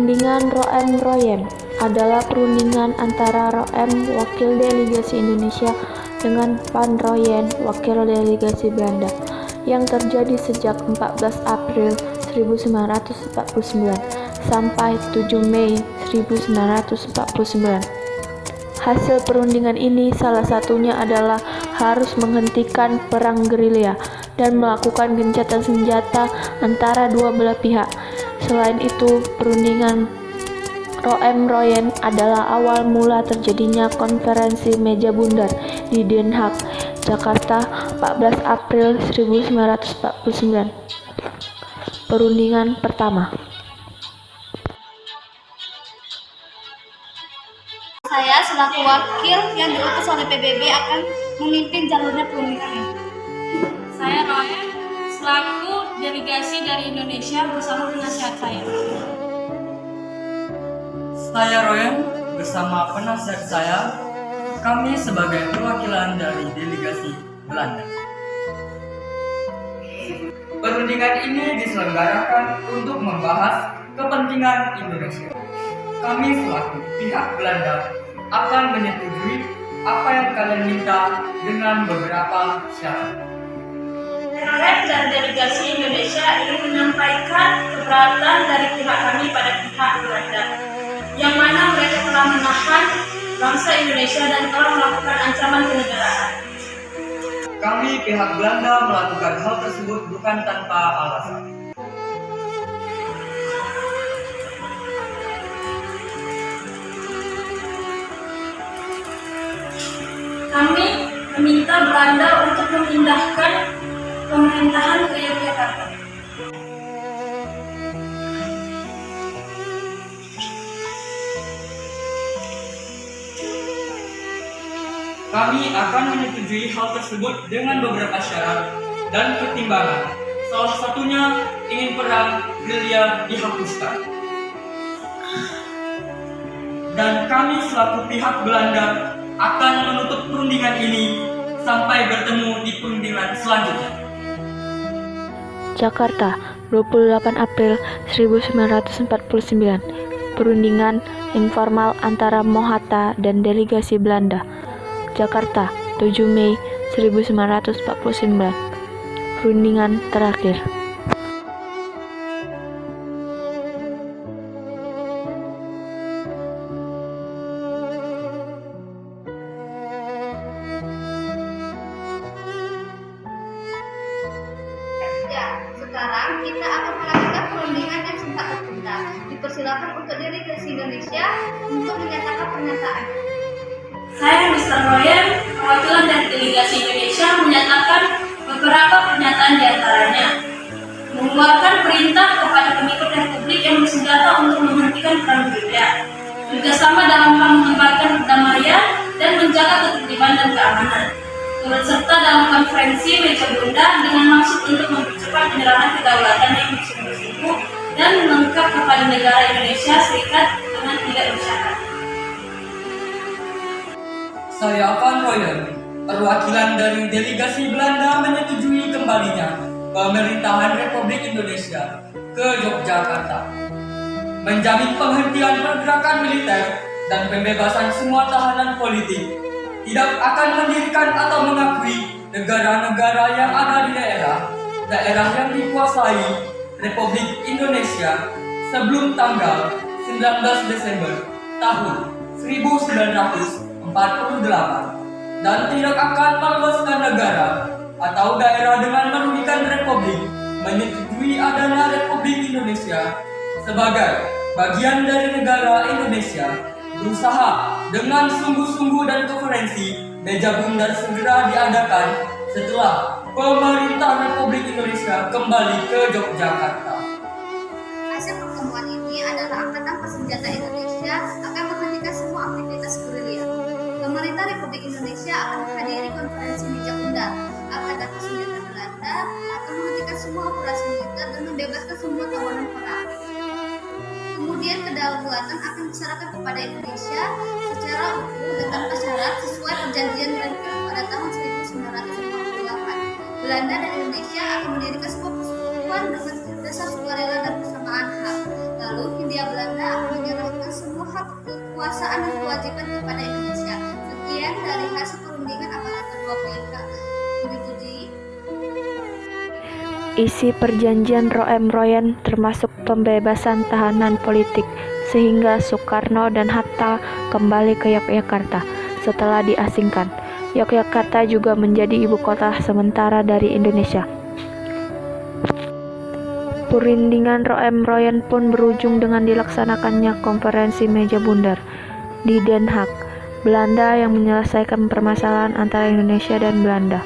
Perundingan Roem-Royen adalah perundingan antara Roem, wakil delegasi Indonesia, dengan Van Rooyen, wakil delegasi Belanda, yang terjadi sejak 14 April 1949 sampai 7 Mei 1949. Hasil perundingan ini salah satunya adalah harus menghentikan perang gerilya dan melakukan gencatan senjata antara dua belah pihak. Selain itu, perundingan Roem-Royen adalah awal mula terjadinya konferensi meja bundar di Den Haag, Jakarta, 14 April 1949. Perundingan pertama. Saya selaku wakil yang diutus oleh PBB akan memimpin jalurnya perundingan ini. Saya Roem, selaku delegasi dari Indonesia bersama penasihat saya. Saya Roem, bersama penasihat saya, kami sebagai perwakilan dari delegasi Belanda. Perundingan ini diselenggarakan untuk membahas kepentingan Indonesia. Kami selaku pihak Belanda akan menyetujui apa yang kalian minta dengan beberapa syarat. Roem dan delegasi Indonesia ingin menyampaikan keberatan dari pihak kami pada pihak Belanda, yang mana mereka telah menahan bangsa Indonesia dan telah melakukan ancaman kenegaraan. Kami pihak Belanda melakukan hal tersebut bukan tanpa alasan. Kami meminta Belanda untuk memindahkan pemerintahan ke Yogyakarta. Kami akan menyetujui hal tersebut dengan beberapa syarat dan pertimbangan. Salah satunya ingin perang gerilya dihapuskan. Dan kami selaku pihak Belanda akan menutup perundingan ini sampai bertemu di perundingan selanjutnya. Jakarta, 28 April 1949. Perundingan informal antara Mohatta dan delegasi Belanda. Jakarta, 7 Mei 1949. Perundingan terakhir. Ya, sekarang kita akan melakukan perundingan yang sempat tertunda. Dipersilakan untuk delegasi Indonesia untuk menyatakan pernyataan. Saya Mr. Roem, perwakilan dari delegasi Indonesia, menyatakan beberapa pernyataan diantaranya. Mengeluarkan perintah kepada pengikut Republik yang bersenjata untuk menghentikan perang gerilya, kerjasama dalam hal menyebarkan perdamaian dan menjaga ketertiban dan keamanan, turut serta dalam konferensi meja bundar dengan maksud untuk mempercepat penyerangan kedaulatan yang bersungguh-sungguh dan mengungkap kepada negara Indonesia Serikat dengan tidak bersyarat. Saya Van Rooyen, perwakilan dari delegasi Belanda, menyetujui kembalinya pemerintahan Republik Indonesia ke Yogyakarta, menjamin penghentian pergerakan militer dan pembebasan semua tahanan politik, tidak akan mendirikan atau mengakui negara-negara yang ada di daerah yang dikuasai Republik Indonesia sebelum tanggal 19 Desember tahun 1948, dan tidak akan melepaskan negara atau daerah dengan merugikan Republik, menyetujui adanya Republik Indonesia sebagai bagian dari negara Indonesia, berusaha dengan sungguh-sungguh dan konferensi meja bundar segera diadakan setelah pemerintah Republik Indonesia kembali ke Yogyakarta. Hasil pertemuan ini adalah Angkatan Bersenjata Indonesia akan menghentikan semua aktivitas gerilya. Pemerintah Republik Indonesia akan menghadiri konferensi meja bundar. Angkatan Bersenjata Belanda akan menghentikan semua operasi militer dan membebaskan semua tawanan perang. Kemudian kedaulatan akan diserahkan kepada Indonesia secara utuh dan tanpa syarat sesuai perjanjian Grenfell pada tahun 1948. Belanda dan Indonesia akan mendirikan sebuah persekutuan dengan dasar sukarela dan persamaan hak. Lalu Hindia Belanda menyetujui Isi perjanjian Roem-Royen termasuk pembebasan tahanan politik, sehingga Soekarno dan Hatta kembali ke Yogyakarta setelah diasingkan. Yogyakarta juga menjadi ibu kota sementara dari Indonesia. Perundingan Roem-Royen pun berujung dengan dilaksanakannya konferensi meja bundar di Den Haag, Belanda yang menyelesaikan permasalahan antara Indonesia dan Belanda.